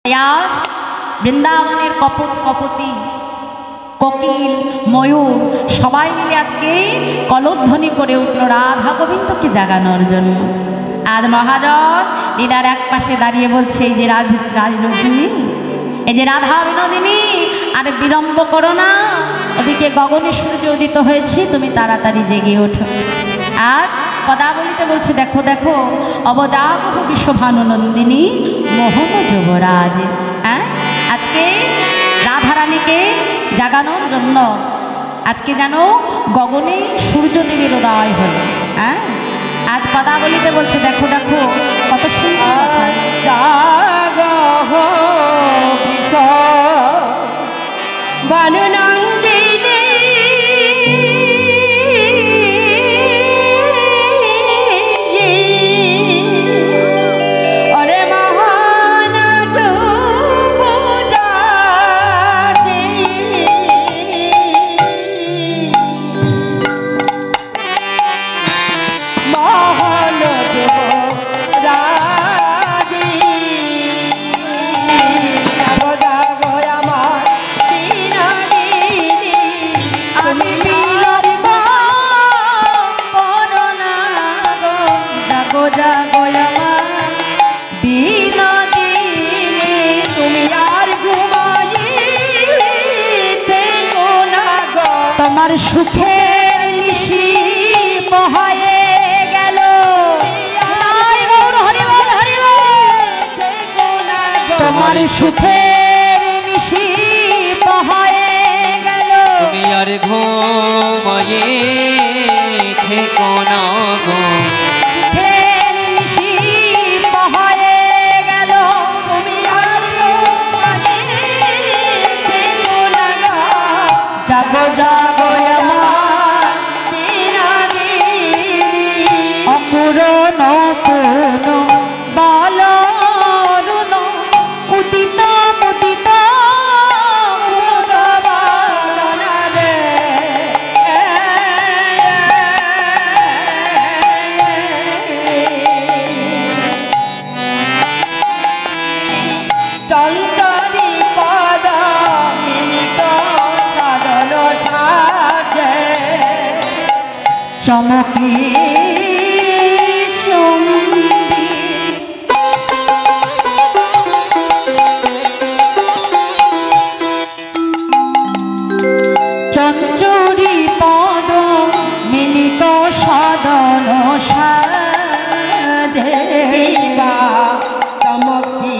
आज বৃন্দাবনের কপত কপতি কোকিল ময়ূর সবাই মিলে আজকে কলধ্বনি করে উঠল রাধা গোবিন্দকে জাগানোর জন্য। আজ মহাজন লীলার এক পাশে দাঁড়িয়ে বলছে, এই যে রাজরূপিণী, এই যে রাধা বিনোদিনী, আর বিলম্ব করো না, ওদিকে গগনে সূর্য উদিত হয়েছে, তুমি তাড়াতাড়ি জেগে ওঠো। আর পদাবলিতে বলছে, দেখো দেখো অবজাগহ বিশ্বভানুনন্দিনী মোহন যুবরাজ। হ্যাঁ, আজকে রাধারানীকে জাগানোর জন্য আজকে যেন গগনে সূর্যদেবের উদয় হল। হ্যাঁ, আজ পদাবলিতে বলছে, দেখো দেখো কত সুন্দর ভানুনন্দিনী সুখের নিশি বহায়ে গেল, তোমার সুখের নিশি বহায়ে গেল, তুমি আর ঘুমায়ে থেকো না গো, সুখের নিশি বহায়ে গেল, তুমি আর ঘুমায়ে থেকো না গো, জাগো জাগো অপূরণ পূর্ণ বালরুণ উদিত মুদিত চঞ্চলী পদ মিলিত সাধন সাজে চমকে চঞ্চরী পদ মিলিত সাধন সাজে চমকি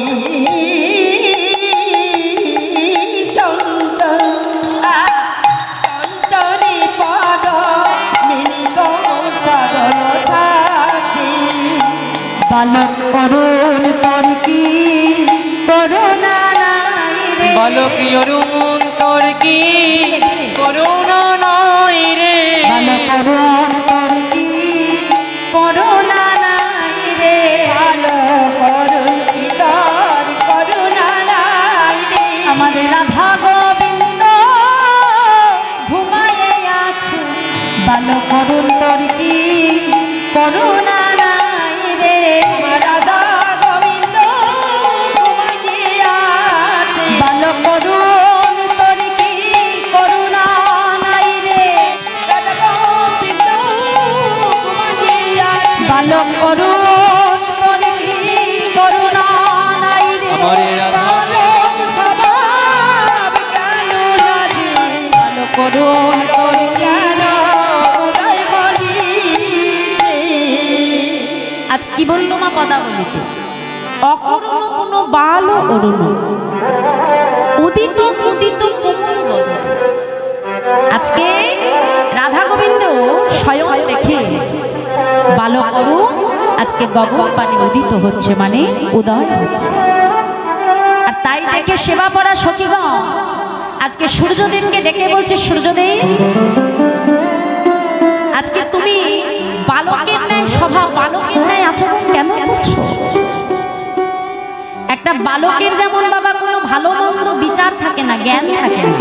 চঞ্চলী পদ মিলিত সাধন সাজে বালক করুণ তর্কি করুণা নাই রে, বালক অরুণ তোর কি করুণা নাই রে, বালক করুণ তর্কি করুণা নাই রে, বালক করুণ কি তোর করুণা নাই রে, আমাদের রাধা গোবিন্দ ঘুমায়ে আছে, বালক করুণ তর্কি করুণা নাই রে, রাধা গোবিন্দ ঘুমাইয়ে আছে, বালক করুণ তর্কি করুণা নাই রে, রাধা গোবিন্দ ঘুমাইয়ে আছে, বালক করুণ তর্কি করুণা নাই রে, আমারে রাধা বালক স্বভাব কেন লাগে, বালক করুণ তর্কি কেন উদয় বলিতে, আজ কি বললো মা পদাবলিতে, অকরুণ কোনো বাল অরুণ উদিত মুদিত কোমল বদন। আজকে রাধা গোবিন্দ স্বয়ং দেখে বালক অরুণ আজকে গগন পানে উদিত হচ্ছে, মানে উদয় হচ্ছে। আর তাই দেখে সেবা পড়া সখীগণ আজকে সূর্যদেবকে ডেকে বলছে, সূর্যদেব আজকে তুমি বালকের ন্যায় স্বভাব, বালকের ন্যায় আচরণ কেন করছো? একটা বালকের যেমন বাবা কোনো ভালো মন্দ বিচার থাকে না, জ্ঞান থাকে না,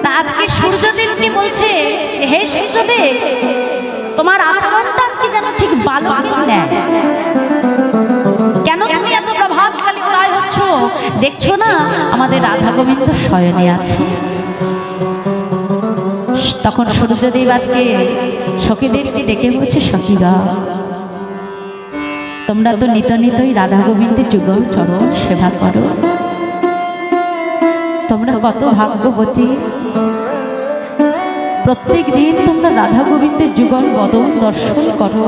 তা আজকে সূর্যদেবকে বলছে, হে সূর্যদেব তোমার আচরণটা আজকে যেন ঠিক বালকের ন্যায়। কেন তুমি এত প্রভাবশালী উদয় হচ্ছ দেখছো না আমাদের রাধা গোবিন্দ শয়নে আছে। তখন সূর্যদেব আজকে সখীদেরকে ডেকে বলছে, সখীরা তোমরা তো নিত নিতই রাধা গোবিন্দের যুগল চরণ সেবা করো, তোমরা কত ভাগ্যবতী, প্রত্যেক দিন তোমরা রাধা গোবিন্দের যুগল বদন দর্শন করো,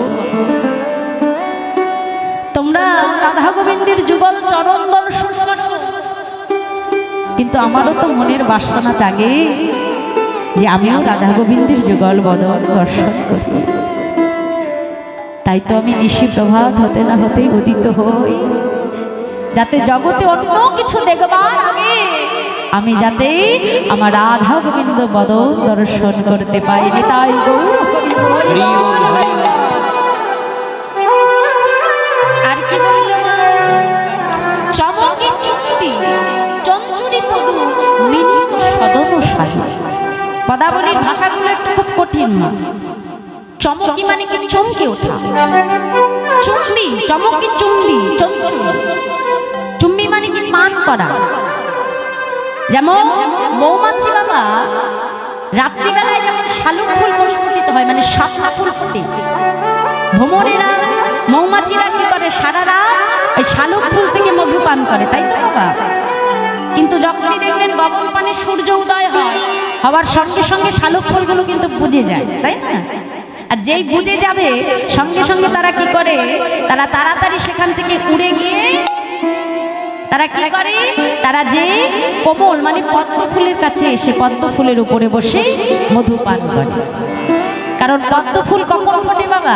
তোমরা রাধা গোবিন্দের যুগল চরণ দর্শন করো, কিন্তু আমারও তো মনের বাসনা জাগে যে আমিও রাধা গোবিন্দের যুগল বদন দর্শন করি। তাই তো আমি নিশি প্রভাত হতে না হতেই উদিত হই, যাতে জগতে অন্য কিছু দেখবার আগে আমি যাতে আমার রাধা গোবিন্দ বদন দর্শন করতে পারি। তাই আর কি বলল মা, চমকি চুম্বি চঞ্চুরি পদু মিনি সদন সাজু। পদাবলীর ভাষাগুলো একটু খুব কঠিন না। চমকি মানে কি চমকে ওঠা, চুম্বি চমকি চুম্বি চঞ্চুরি, চুম্বি মানে কি মান করা। যেমন মৌমাছি বাবা রাত্রিবেলায় যেমন শালুক ফুল প্রস্ফুটিত হয়, মানে শাপলা ফুল ফোটে, ভ্রমণেরা মৌমাছিরা কি করে সারা রাত ওই শালুক ফুল থেকে মধু পান করে, তাই তো বাবা। কিন্তু যখনই দেখবেন গগন পানে সূর্য উদয় হয়, হওয়ার সঙ্গে সঙ্গে শালুক ফুলগুলো কিন্তু বুঝে যায়, তাই না? আর যেই বুঝে যাবে সঙ্গে সঙ্গে তারা কি করে, তারা তাড়াতাড়ি সেখান থেকে উড়ে গিয়ে তারা কি করে, তারা যে কোমল মানে পদ্ম ফুলের কাছে এসে পদ্ম ফুলের উপরে বসে মধু পান করে। কারণ পদ্ম ফুল কখন ফোটে বাবা?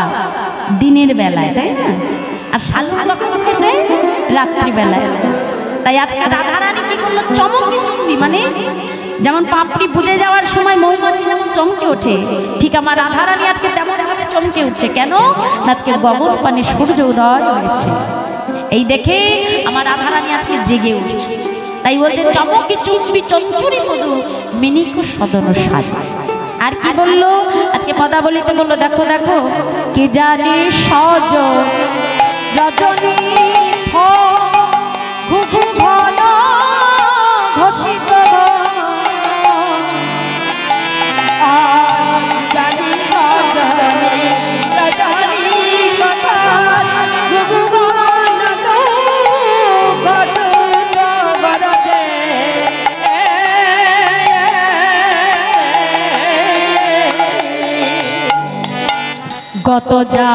দিনের বেলায়, তাই না? আর শালুক কখন ফোটে? রাত্রি বেলায়। তাই আজকে রাধারানী কি করলো, চমকি চুম্বি মানে যেমন পাপড়ি বুঝে যাওয়ার সময় মৌমাছি যেমন চমকে ওঠে, ঠিক আমার রাধারানী আজকে তেমন ভাবে চমকে উঠছে। কেন? আজকে গগন পানে সূর্য উদয় হয়েছে, এই দেখে আমার রাধারানী আজকে জেগে উঠছে। তাই বলছে চমকি চুম্বি চঞ্চুরি পদু মিনিকু সদন সাজা। আর কি বললো আজকে পদাবলিতে বললো, দেখো দেখো কে জানে সজ রজনী ঘুঘু ঘন ঘোষিত জানি রজনী রজনী কথা ঘুঘু ঘন গরজে গত যা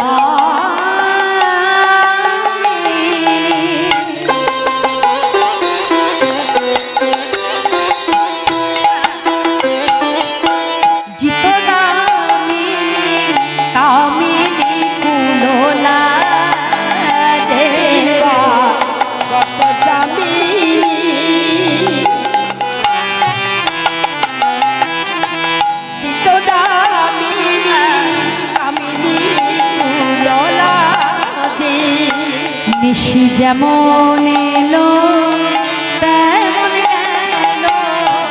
নিশি যেমন এলো তেমন গেল,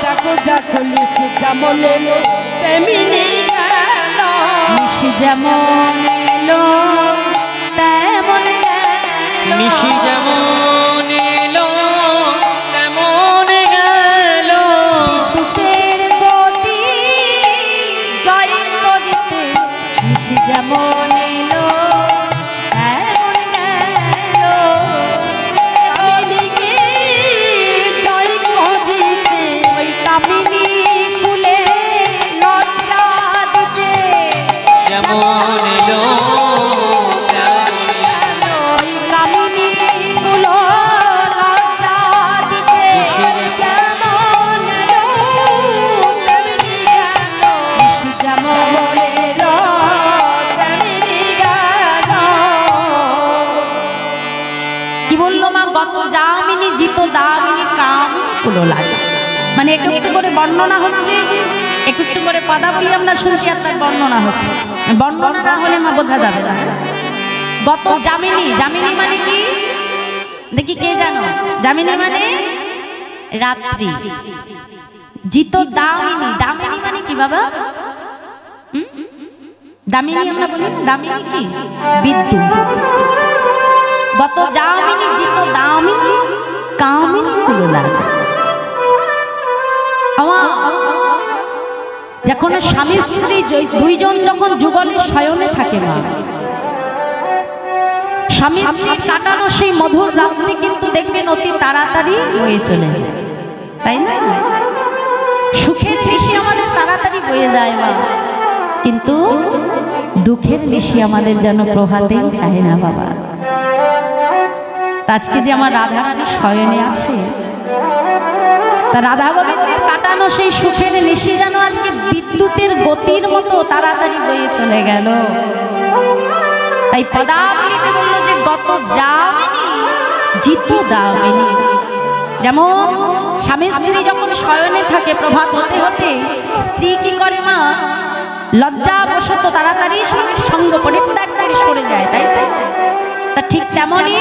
দেখো দেখো লিখি যেমন এলো তেমনি গেল, নিশি যেমন এলো তেমন গেল, নিশি যেমন এলো তেমন গেল, বিদ্যুতের গতি জয় করিতে নিশি যেমন এলো তেমন গেল, কামিনীকে জয় করিতে ওই কামিনী ফুলে লজ্জা দিতে যেমন এলো ওই কামিনী গুলো লজ্জা দিতে যেমন এলো তেমনি গেল, নিশি যেমন এলো তেমনি গেল। কি বললো মা, গত যামিনী জিত দামিনী কামিনী কুলো লাজা। মানে একটু একটু করে বর্ণনা হচ্ছে, একটু একটু করে পদাবলী আমরা শুনছি, আর তার বর্ণনা হচ্ছে। বর্ণনা না হলে মা বোঝা যাবে না। গত যামিনী, যামিনী মানে কি দেখি কে জানো? যামিনী মানে রাত্রি। জিত দামিনী, দামিনী মানে কি বাবা? দামিনী আমরা বলি না, দামিনী কি? বিদ্যুৎ। গত যামিনী জিত দামিনী কামিনী কুলো লাজ। যখন স্বামী স্ত্রী দুইজন যখন যুগলে শয়নে থাকে মা, স্বামী স্ত্রী কাটানো সেই মধুর রাত্রি কিন্তু দেখবেন অতি তাড়াতাড়ি হয়ে চলে যায়, তাই না? সুখের নিশি আমাদের তাড়াতাড়ি বয়ে যায় মা, কিন্তু দুঃখের নিশি আমাদের যেন প্রভাতেই চায় না বাবা। আজকে যে আমার রাধারানী শয়নে আছে, তা রাধা গোবিন্দের কাটানো সেই সুখের নিশি যেন আজকে বিদ্যুতের গতির মতো তাড়াতাড়ি বয়ে চলে গেল। তাই পদাবলিতে বললো যে গত যামিনী জিত দামিনী। যেমন স্বামী স্ত্রী যখন শয়নে থাকে প্রভাত হতে হতে স্ত্রী কি করে মা, লজ্জাবশত তাড়াতাড়ি সঙ্গ পরিত্যাগ করে সরে যায়, তাই তাই তা ঠিক তেমনই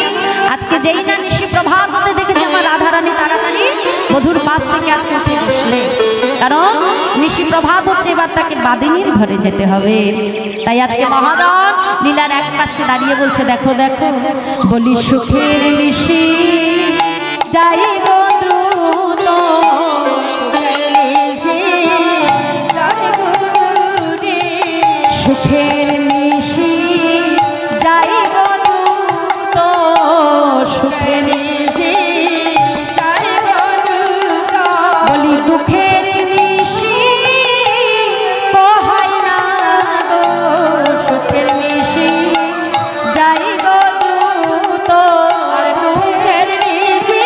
আজকে যেই না নিশি প্রভাত হতে দেখেছে আমার রাধারানী তাড়াতাড়ি মধুর পাশ থেকে আজকে উঠে বসলে, কারণ নিশি প্রভাত হচ্ছে, এবার তাকে বাদিনীর ঘরে যেতে হবে। তাই আজকে মহাজন লীলার এক পাশে দাঁড়িয়ে বলছে দেখো দেখো, বলি সুখের নিশি যাই গো দ্রুত, সুখের নিশি যাই গো দ্রুত, সুখের নিশি যাই গো দ্রুত, বলি দুঃখের নিশি পোহাই না গো, সুখের নিশি যাই গো দ্রুত, দুঃখের নিশি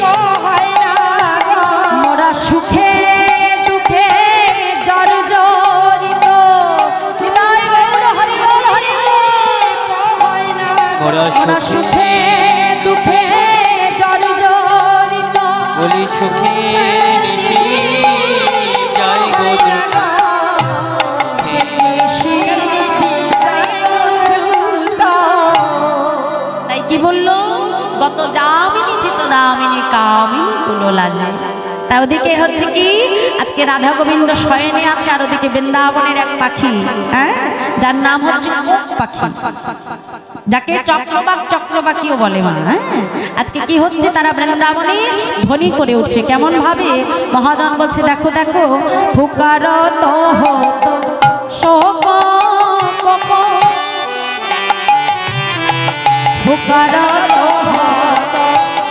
পোহাই না গো, মোরা সুখে দুঃখে জর্জরিত, মোরা সুখে দুঃখে জর্জরিত, বলি সুখে নিশি যাই গো দ্রুত, তাই কি বললো, গত যামিনী চিত দামিনী কামিনী কুলো লাজে। তাই ওদিকে হচ্ছে কি আজকে রাধা গোবিন্দ শয়নে আছে, আর ওদিকে বৃন্দাবনের এক পাখি, হ্যাঁ, যার নাম হচ্ছে ওক পাখি, যাকে চক্রবাক চক্রবাকিও বলে মা। হ্যাঁ, আজকে কি হচ্ছে, তারা বৃন্দাবনে ধ্বনি করে উঠছে। কেমন ভাবে মহাজন বলছে দেখো দেখো, ফুকারত হতো শোক কক, ফুকারত হতো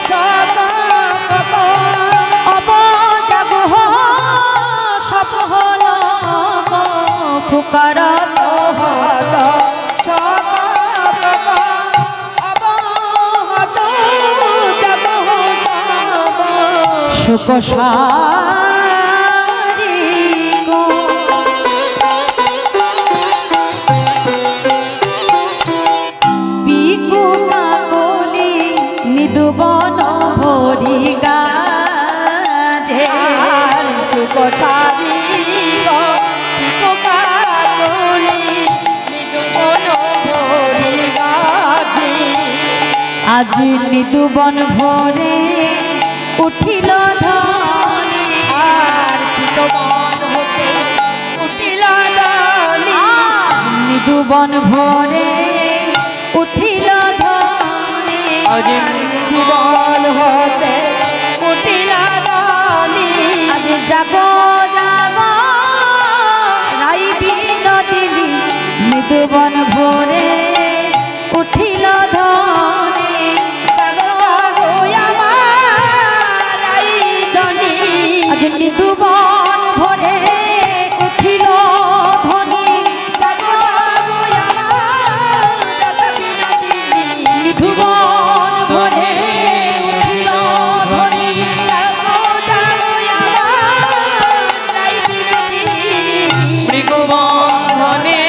শোক কক, অবজাগহ সফল ফুকারত হতো শোক কক, অবহত জগহ সুখ সারি গো, পিকু কাকলি নিদুবন ভরি গাজে, সুখ সারি গো, পিকু কাকলি নিদুবন ভরি গাজে, আজ নিদুবন ভরে উঠিল ধনে, আর চিতবন হতে উঠিল ধনে, নিদুবন ভরে উঠিল ধনে, আজ নিদুবন হতে উঠিল ধনে, আজ জাগ জাগ রাই বিনোদিনী, নিদুবন ভরে উঠিল ধনে, আজ নিদুবন ভরে উঠিল ধনী, নিদুবন ভরে উঠিল ধনী, মৃগবন্ধনে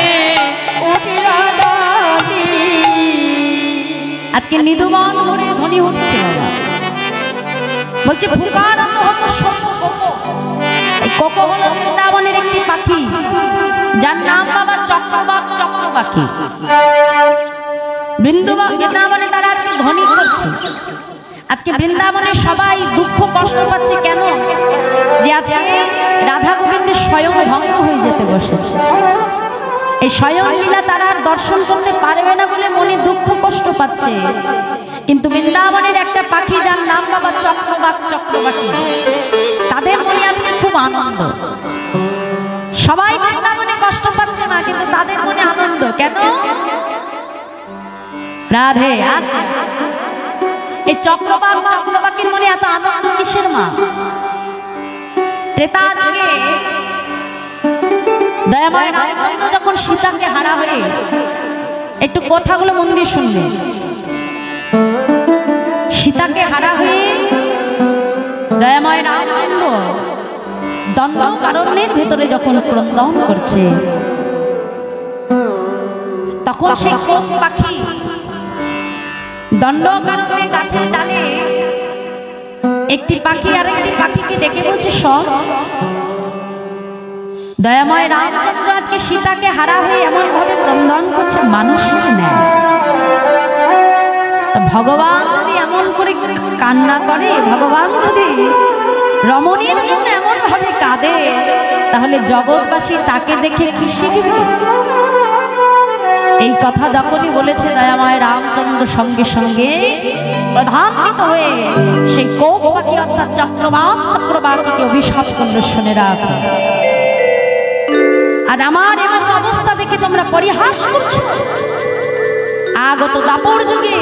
আজকে নিদুবন ভরে ধ্বনি উঠছে বাবা। বলছে ফুকারত হতো শোক কক, এই কক হলো বৃন্দাবনের একটি পাখি, যার নাম বাবা চক্রবাক চক্রবাকি। বৃন্দাবনে তারা আজকে ধ্বনি করছে। আজকে বৃন্দাবনে সবাই দুঃখ কষ্ট পাচ্ছে কেন, যে আজকে রাধা গোবিন্দের স্বয়ং ভঙ্গ হয়ে যেতে বসেছে। এই স্বয়ং লীলা তারা আর দর্শন করতে পারবে না বলে মনে দুঃখ কষ্ট পাচ্ছে। কিন্তু বৃন্দাবনের একটা পাখি যার নাম বাবা চক্রবাক চক্রবাকী, তাদের মনে আজকে খুব আনন্দ। সবাই বৃন্দাবনে কষ্ট পাচ্ছে না, কিন্তু তাদের মনে আনন্দ। কেন? রাধে এই চক্রবাক চক্রবাকীর মনে এত আনন্দ কিসের মা? ত্রেতা যুগে দয়াময় রামচন্দ্র যখন সীতাকে হারা হয়ে, একটু কথাগুলো মন দিয়ে শুনবে, সীতাকে হারা হয়ে দয়াময় রামচন্দ্র দণ্ডকারণ্যের ভেতরে যখন ক্রন্দন করছে, তখন সেই কোক পাখি দণ্ডকারণ্যের গাছের ডালে একটি পাখি আর একটি পাখিকে ডেকে বলছে, সব দয়াময় রামচন্দ্র আজকে সীতাকে হারা হয়ে এমন ভাবে ক্রন্দন করছে, মানুষের নেয়। ভগবান যদি এমন করে কান্না করে, ভগবান যদি রমণীর জন্য এমন ভাবে কাঁদে, তাহলে জগৎবাসী তাকে দেখে কি শিখবে? এই কথা যখনই বলেছে দয়াময় রামচন্দ্র সঙ্গে সঙ্গে প্রধানিত হয়ে সেই কোক পাখি অর্থাৎ চক্রবাক চক্রবাকীকে অভিশাপ করল, শুনে রাখ, আর আমার এমন অবস্থা দেখে তোমরা পরিহাস করছো। আগত দাপর যুগে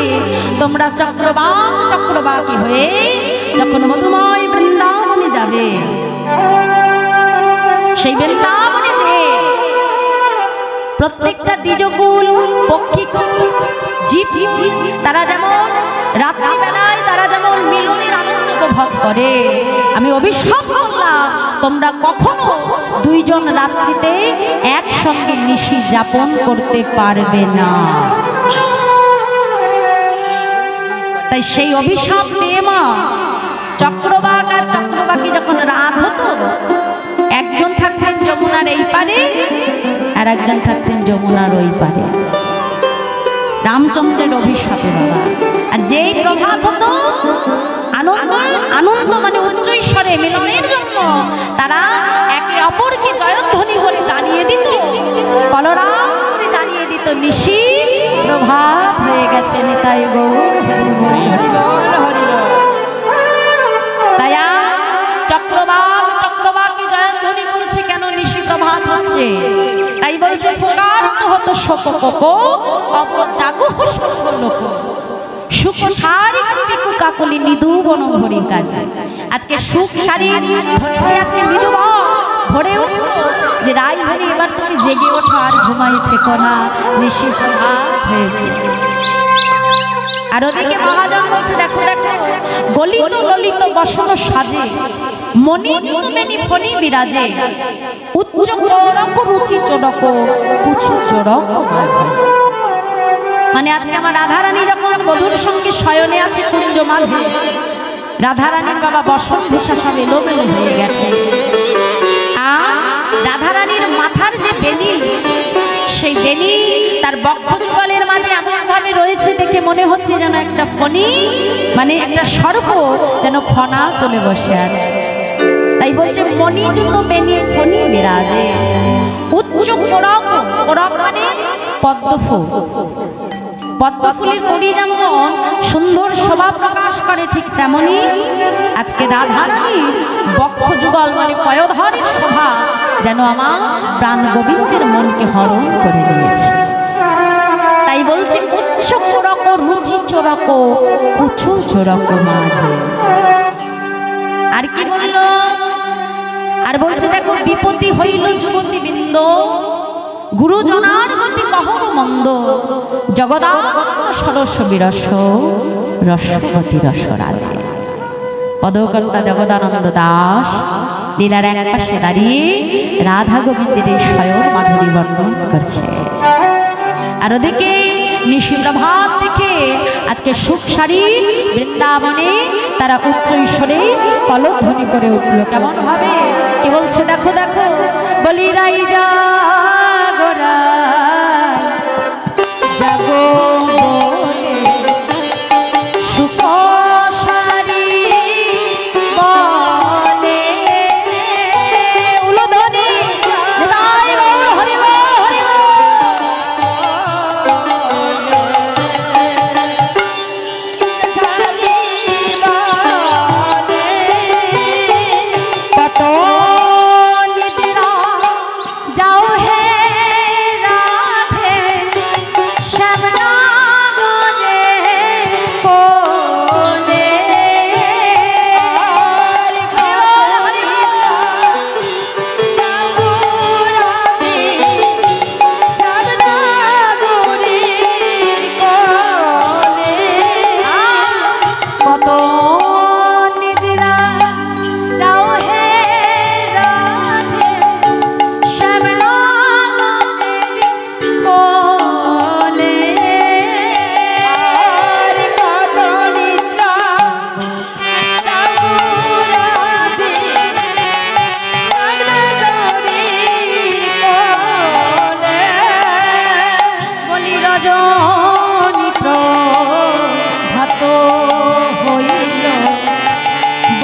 তোমরা চক্রবাক চক্রবাকী হয়ে যখন মধুময় বৃন্দাবনে যাবে, সেই বৃন্দাবনে যে প্রত্যেকটা দ্বিজকুল পক্ষীকুল জীব তারা যেমন রাত্রিবেলায় তারা যেমন মিলনের আনন্দ উপভোগ করে, আমি অভিশাপ করলাম তোমরা কখনো দুইজন রাত্রিতে একসঙ্গে নিশি যাপন করতে পারবে না। তাই সেই অভিশাপ পেয়ে মা চক্রবাক আর চক্রবাকী যখন রাত হতো, একজন থাকতেন যমুনার এই পারে আর একজন থাকতেন যমুনার ওই পারে, রামচন্দ্রের অভিশাপে বাবা। আর যেই প্রভাত হতো, আনন্দ আনন্দ মানে উচ্চ ঈশ্বরে মিলনের জন্য তারা একে অপরকে জয়ধ্বনি বলে জানিয়ে দিত, কলরা করে জানিয়ে দিত, নিশি প্রভাত হয়ে গেছে, নিতাই গৌর হরি বল হরি বল। তাই চক্রবাক চক্রবাকী জয়ধ্বনি করেছে, কেন? নিশি প্রভাত হচ্ছে। তাই বলছে প্রকার হতো শোক কোকো অবজাগু লোক সুখ শারী বিকু কাকলি নিদু বন ভরির কাছে। আজকে সুখ শারী আজকে নিদু ভরে উঠল যে রাই হরি এবার তুমি জেগে ওঠো, আর ঘুমাই থেকো না, নিশি প্রভাত হয়েছে। আর ওদিকে মহাজন বলছে, দেখো দেখো গলিত ললিত বসন সাজে, মনি মেনি ফণি বিরাজে, উচ্চ চড়ক রুচি চড়ক কুচু চড়ক মাঝে। মানে আজকে আমার রাধারানী যখন বধূর সঙ্গে শয়নে আছে কুঞ্জ মাঝে, রাধারানীর বাবা বসন ভূষা সব এলোমেলো হয়ে গেছে। আর রাধারানীর মাথার যে বেনি, সেই বেনি তার বক্ষস্থলের মাঝে এমন ভাবে রয়েছে দেখে মনে হচ্ছে যেন একটা ফণি, মানে একটা সর্প যেন ফণা তুলে বসে আছে। তাই বলছে মণি যুক্ত বেনি ফণি বিরাজে, উচ্চ কোরক, কোরক মানে পদ্মফুল। পদ্মফুলের কড়ি যেমন সুন্দর শোভা প্রকাশ করে, ঠিক তেমনি আজকে রাধারানীর বক্ষ যুগল মানে পয়োধরের শোভা যেন আমার প্রাণ গোবিন্দের মনকে হরণ করে নিয়েছে। তাই বলছে উচ্চ চোরক রুচি চোরক কুচু চোরক মাঝে। আর কি বলল? আর বলছে দেখো বিপত্তি হইল যুবতী বৃন্দ, গুরুজনার গতি কহব মন্দ, জগদানন্দ সরস বিরস রসপতি রস রাজে। পদকর্তা জগদানন্দ দাস লীলার এক পাশে দাঁড়িয়ে রাধা গোবিন্দের এই স্বয়ং মাধুরী বর্ণন করছে। আর ওদিকে নিশি প্রভাত দেখে আজকে সুখ সারি বৃন্দাবনে তারা উচ্চ ঈশ্বরে কলধ্বনি করে উঠল। কেমন ভাবে কি বলছে দেখো দেখো, বলি রাই জাগরা জাগো সুখ সারি বলে উলধ্বনি হরি বল হরি বল।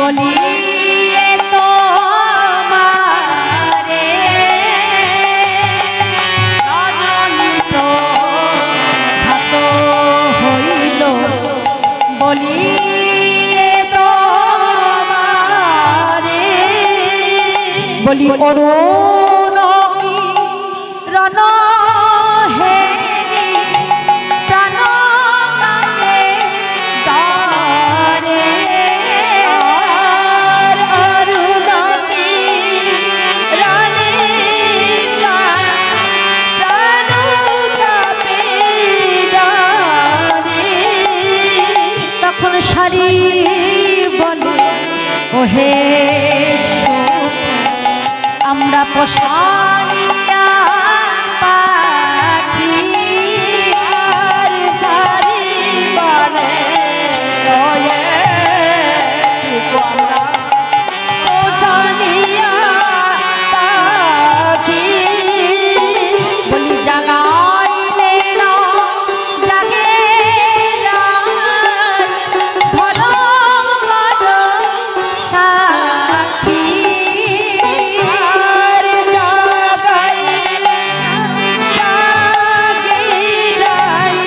বলি এ তোমারে রজনী তো হাত হইল বলি এ তোমারে বলি অরুণ রণ হে প্রাণ কালে দরে অরুণামী রানী প্রাণ কাপে রানী। তখন সারি বলে ওহে আমরা পোষানিয়া পাখি আর তারি বলে ওয়ে আমরা পোষানিয়া পাখি। বলি জাগাইলে না জাগে ধরো বড় সাক্ষী আর জাগাইলে জাগে যাই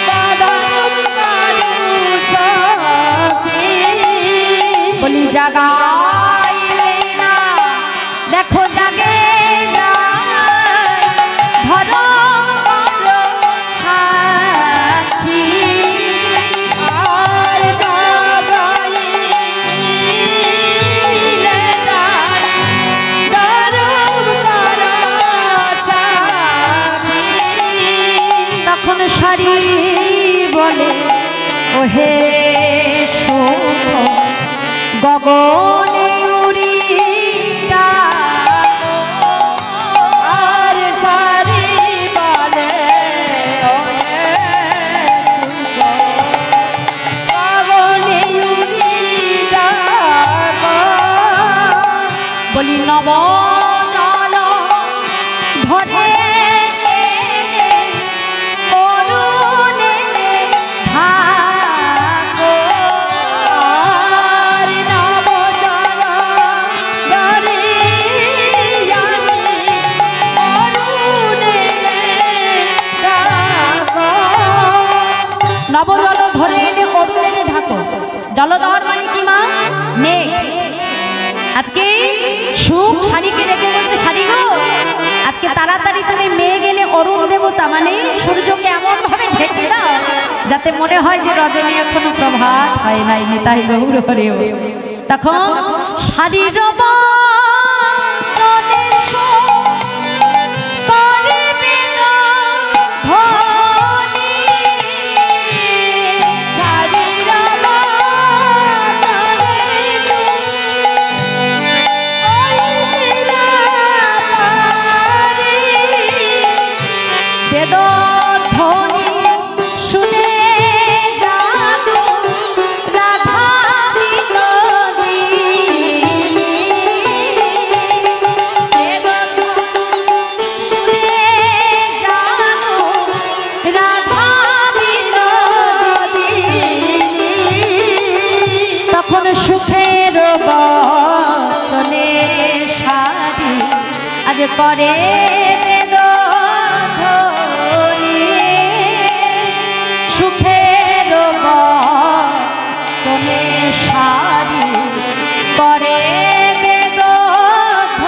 বাদাম কারু সাথী। বলি জাগাইলে না দেখো জাগে ধরো বড় সাক্ষী আর জাগাইলে দারুণ তারা সাথী। তখন সারি বলে ওহে সুখ গগনে উড়ি ডাকো। আর সারি বলে ওরে পাগলে উড়িয়া বলি নব জল ধরে অরুণে ঢাকো। আর নব জল ধরিয়ানি অরুণে ডাকো। নবজল ধরে এনে অরুণে ঢাকো। জলধর মানে কি মা? মেঘ। আজকে সুখ শাড়িকে দেখে বলছে শাড়ি গো আজকে তাড়াতাড়ি তুমি মেঘ এনে অরুণ দেবতা মানে সূর্যকে এমন ভাবে ঢেকে দাও যাতে মনে হয় যে রজনী এখনো প্রভাত হয় নাই নিতাই গৌর হরেও। তখন শাড়ির বাচনে করিবে না ধ্বনি। শাড়ির বাতারে কইরা পারি। বেদধ্বনি শুনে জাগো রাধা বিনোদিনী। বেদধ্বনি শুনে জাগো রাধা বিনোদিনী। তখন সুখের বচনে সারি আজ করে বেদধ্বনি। সুখের বচনে সারি করে বেদধ্বনি।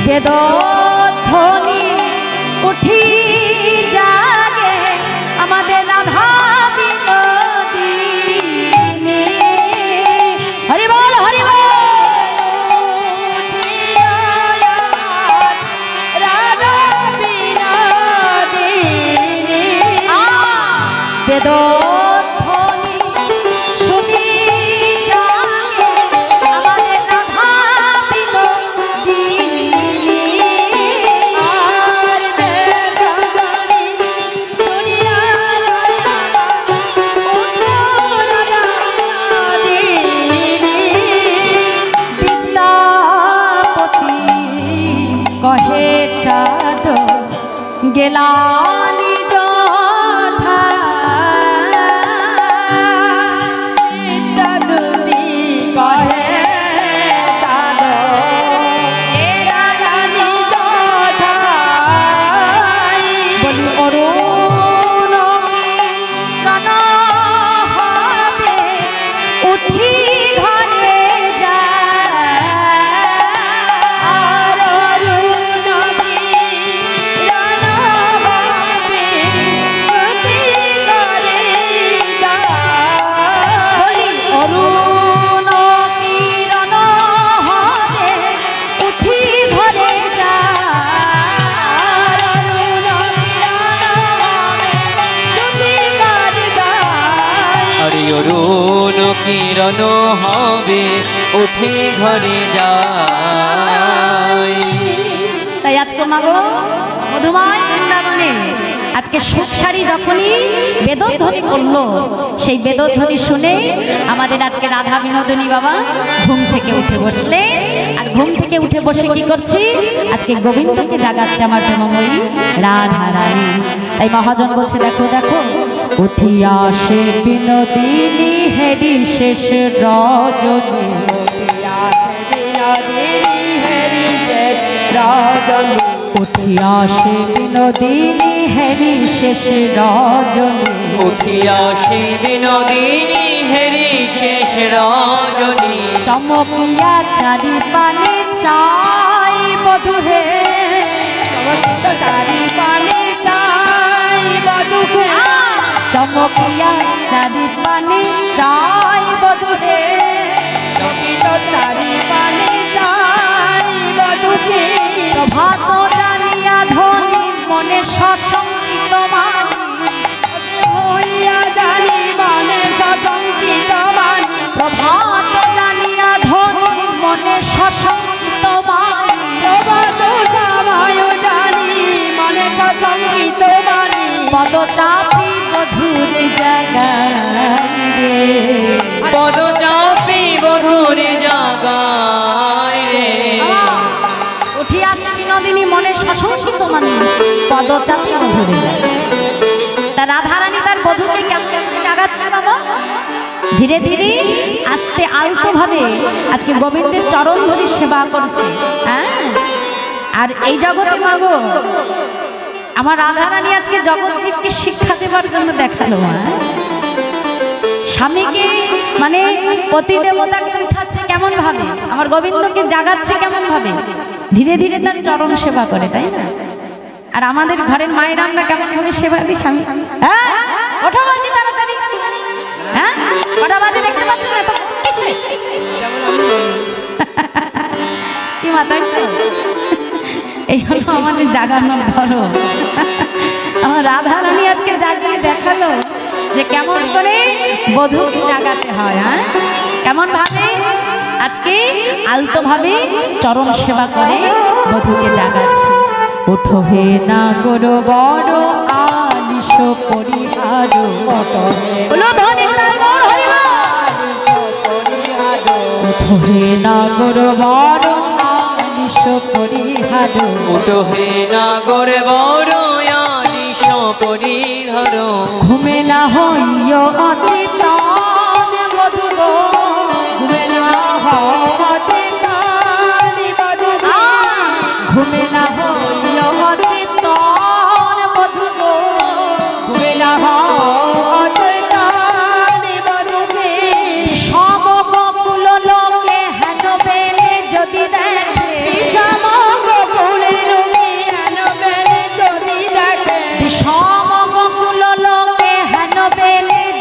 বেদধ্বনি উঠি জাগে আমাদের রাধা বিনোদিনী। হরি বল হরি বল। রাধা বিনোদিনী। বেদধ্বনি শুনি জাগে আমাদের রাধা বিনোদিনী। আর বেদধ্বনি শুনিয়া রাধা বিনোদিনী। বিদ্যাপতি কহে চাঁদ গেলা নিজ ঠাই। অরুণ কিরণ হবে উঠে ঘরে যায়। তাই আজকে মাগো মধুময় বৃন্দাবনে আজকে সুখসারী যখনই বেদধ্বনি করলো, সেই বেদধ্বনি শুনে আমাদের আজকে রাধা বিনোদিনী বাবা ঘুম থেকে উঠে বসলে। আর ঘুম থেকে উঠে বসে কি করছি? আজকে গোবিন্দকে জাগাচ্ছে আমার প্রেমময়ী রাধা রানী। তাই মহাজন বলছে, দেখো দেখো উঠিয়া সে বিনোদিনী হেরি শেষ রজনী, উঠিয়া সে বিনোদিনী হেরি শেষ রজনী, উঠিয়া সে বিনোদিনী হেরি শেষ রজনী। চমকিয়া চারি পানে চাই বধূ হে, চারি পানে চাই বধূ হে, চমকিয়া চারি পানে চাই বধূ হে, চারি পানে চাই বধূ হে। প্রভাত জানিয়া ধনী মনে সশঙ্কিত মানি, হইয়া জানি মনে সশঙ্কিত মানি, প্রভাত জানিয়া ধনী মনে সশঙ্কিত মানি, প্রভাত সময় জানি মনে সশঙ্কিত মানি। পদ চাপি বধূর জাগায় রে, পদ চাপি বধূরে জাগায় রে। উঠি আসে বিনোদিনী মনে সশঙ্কিত মানে পদ চাপি বধূরে যায়। তা রাধারানী তার বধূকে কেমন কেমন জাগাচ্ছে বাবা? ধীরে ধীরে আস্তে আলতো ভাবে আজকে গোবিন্দের চরণ ধরে সেবা করছে। হ্যাঁ, আর এই জগতে মাগো আমার রাধারানী আজকে জগৎ জীবকে শিক্ষা দেবার জন্য দেখালো। স্বামীকে মানে পতি দেবতাকে উঠাচ্ছে কেমন ভাবে, আমার গোবিন্দকে জাগাচ্ছে কেমন ভাবে, ধীরে ধীরে তার চরণ সেবা করে, তাই না? আর আমাদের ঘরের মায়ের আমরা কেমন ভাবে সেবা দিই স্বামী। হ্যাঁ, ওঠো বলছি তাড়াতাড়ি। হ্যাঁ, কটা বাজে দেখতে পাচ্ছ না তো? কিসে কি মাথায় এই হলো আমাদের জাগানোর ধরো। আমার রাধা রানী আজকে জাগিয়ে দেখালো যে কেমন করে বধূকে জাগাতে হয়। হ্যাঁ, কেমন ভাবে আজকে আলতো ভাবে চরণ সেবা করে বধূকে জাগাচ্ছে। ওঠো হে না করো বড় আলিশ পরিহার, ওঠো হে না করো বড় আলিশ পরিহার, উঠো হে নাগর বড় আলিশ পরিহার। ঘুমে না হইয় অচেতন বধূ গো, ঘুমে না ঘুমে না হইয় অচেতন বধূ গো, ঘুমে না সম গোকুল লোকে হেন বেলে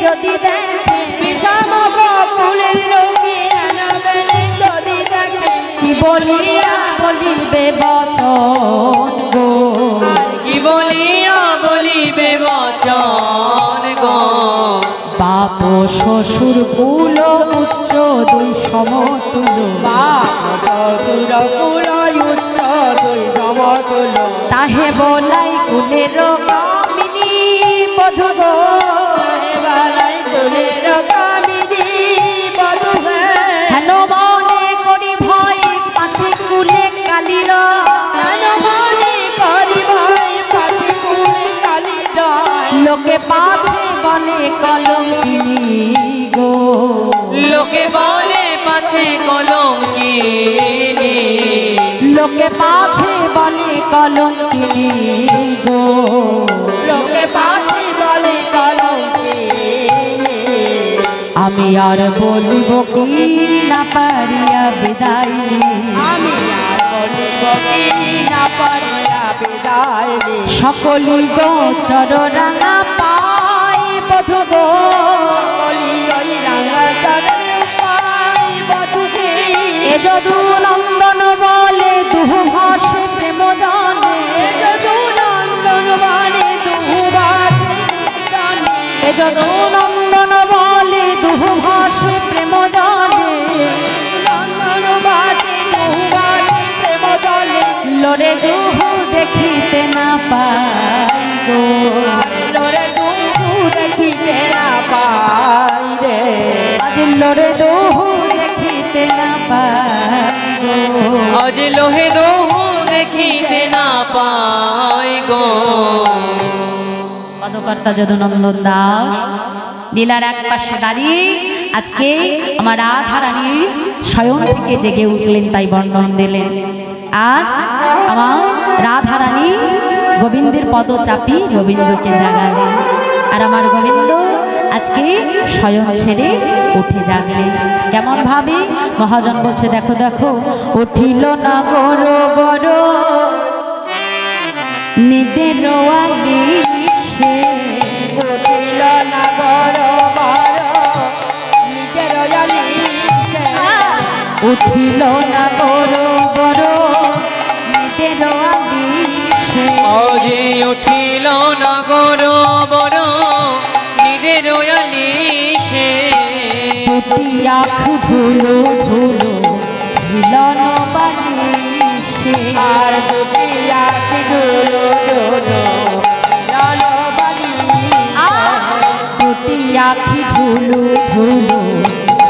যদি দেখে, সম গোকুল লোকে হেন বেলে যদি দেখে, কি বলিয়া বলিবে বচন গো, কি বলিয়া বলিবে বচন গো। বাপ শ্বশুর কুল উচ্চ দুই সমতুল, তাহে বলাই কুলের কামিনী বধূ গো, হেন মনে করি ভয় পাছে কুলে কালির, লোকে পাছে বলে কলঙ্কিনী গো, লোকে বলে পাছে কলঙ্কিনী, লোকে পাছে বলে কলঙ্কিনী গো, লোকে পাশে বলে আমি আর বলিব কি না পারিয়া বিদায়, আমি আর বলিব কি না পারিয়া বিদায়, সকলি গোচর রাঙা পাই বধূ গো, এ যদু নন্দন বলে দুহু ভাষে প্রেম জানে, এ যদু নন্দন বলে দুহু লোরে দুহু দেখিতে না পাই গো লোরে দুহু দেখিতে না পাই রে আজ লোরে দুহু দেখিতে না পাই গো আজ লোহে দোহু দেখিতে না পাই গো। পদকর্তা যদুনন্দন দাস লীলার এক পাশে দাঁড়িয়ে আজকে আমার রাধারানী স্বয়ং থেকে জেগে উঠলেন, তাই বর্ণন দিলেন। আজ আমার রাধারানী গোবিন্দের পদ চাপি গোবিন্দকে জাগালেন, আর আমার গোবিন্দ আজকে স্বয়ং ছেড়ে উঠে জাগলেন। কেমন ভাবে মহাজন বলছে, দেখো দেখো উঠিল না বড় বড় নিদের আলিশে উঠিল না বড় বড় নিজের আলিশে উঠিল না বড় বড় নিদের আলিশে আজে উঠিল নগর বড় নিদের আলিশে দুটি আঁখি ধুলো ধুলো হিলন বালিশে আর দুটি আঁখি ধুলো ধুলো লালো বালি দুটি আঁখি ধুলো ধুলো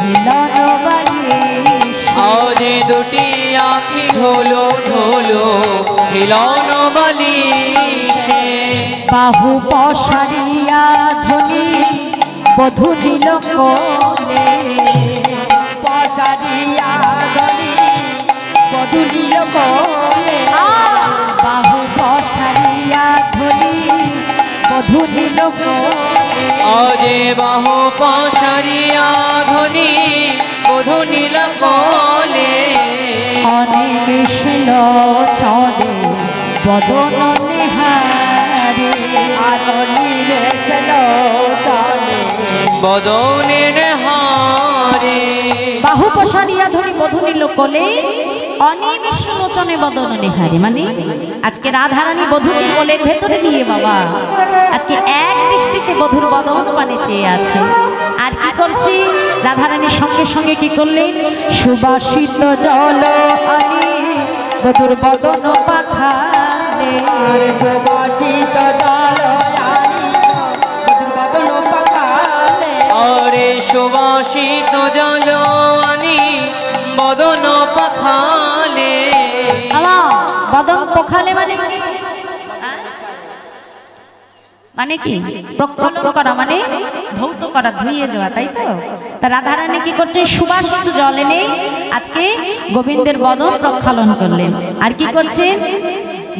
হিলন বালিশে আজে দুটি আঁখি ঢোলো ঢোলো হিলন বালিশে বাহু পশারিয়া ধ্বনি বধূ নীল কোলে পশারিয়া ধরি বধূলিল কোলে বাহু পশারিয়া ধ্বনি বধূ নীল কোলে আজে বাহু পাশারিয়া ধ্বনি বধূ নীল কোলে অনিমেষ চলে বদন নেহারে আদলিলে চলো চলে বদনের হারে বাহু পশারিয়া ধ্বনি বধূ নীল কোলে অনিমেষ লোচনে বদন নেহারে, মানে আজকে রাধারানী বধূকে কোলের ভেতরে নিয়ে বাবা আজকে এক দৃষ্টিতে বধূর বদন পানে চেয়ে আছে। আর কি করছি, রাধারানীর সঙ্গে সঙ্গে কি করলেন, সুবাসিত জল আনি বধূর বদন পাখালে আর সুবাসিত জল আনি বদন পাখালে আরে সুবাসিত জল আনি বদন পাখালে বদন পখালে মানে কি? মানে কি প্রক্ষালন করা, মানে ধৌত করা, ধুইয়ে দেওয়া, তাই তো। তা রাধারানী কি করছে, সুবাসিত জল এনে আজকে গোবিন্দের বদন প্রক্ষালন করলেন। আর কি করছে,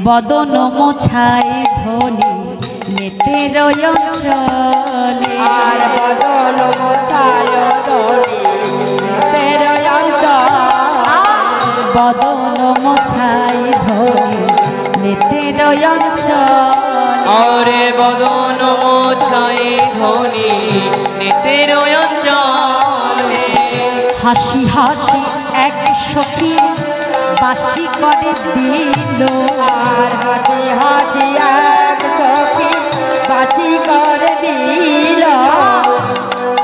বদন মোছায় ধনি নেতের অঞ্চলে আর বদন মোছায় ধরি তের অঞ্চল বদন মোছায় ধনি নেতের অঞ্চলে আরে বদন মোছাই ধ্বনি নেতের অঞ্চলে হাসি হাসি এক সখী বাসি করে দিল আর হাসি হাসি এক সখী বাতি করে দিল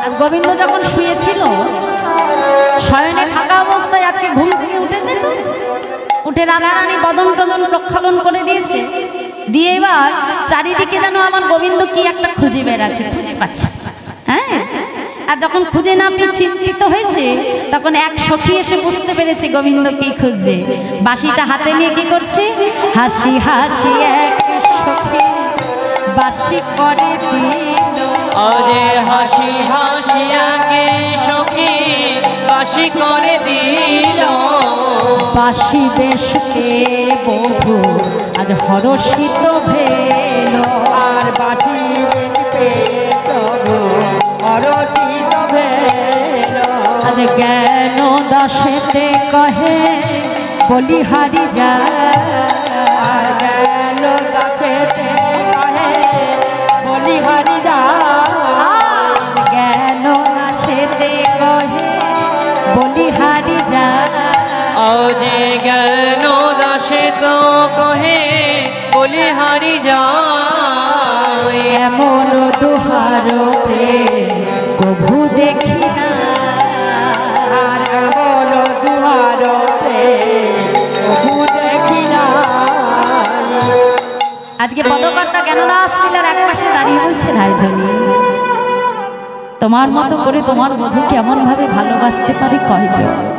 আর গোবিন্দ যখন শুয়েছিল শয়নে থাকা অবস্থায় আজকে ঘুম থেকে উঠেছে, তো উঠে রাধারানী বদন টদন প্রক্ষালন করে দিয়েছে, দিয়ে এবার চারিদিকে যেন আমার গোবিন্দ কি একটা খুঁজে বেড়াচ্ছে, খুঁজে পাচ্ছে। হ্যাঁ, আর যখন খুঁজে না পেয়ে চিন্তিত হয়েছে তখন এক সখী এসে বুঝতে পেরেছে গোবিন্দ কি খুঁজবে। বাঁশিটা হাতে নিয়ে কি করছে, হাসি হাসি এক সখী বাঁশি করে দিল আরে হাসি হাসি আগে সখী বাসি করে দিল বাঁশি দেশকে বধূ আজ হরষিত ভেল আর বাটি দেখতে তবু অরচিত ভেল আজ জ্ঞান দাসেতে কহে বলিহারি যা আর গেল গাছেতে কহে বলিহারি যা জ্ঞান দাসেতে কহে বলিহারি যা আজে জ্ঞান দাসে তো কহে বলি হারি যায় এমন দুহার প্রেম প্রভু দেখি না আর এমন দুয়ারতে প্রভু দেখি না আজকে পদকর্তা জ্ঞানদাস লীলার এক পাশে দাঁড়িয়ে বলছে রায়ধনী, তোমার মতো করে তোমার বধূকে এমন ভাবে ভালোবাসতে পারে কয়জন?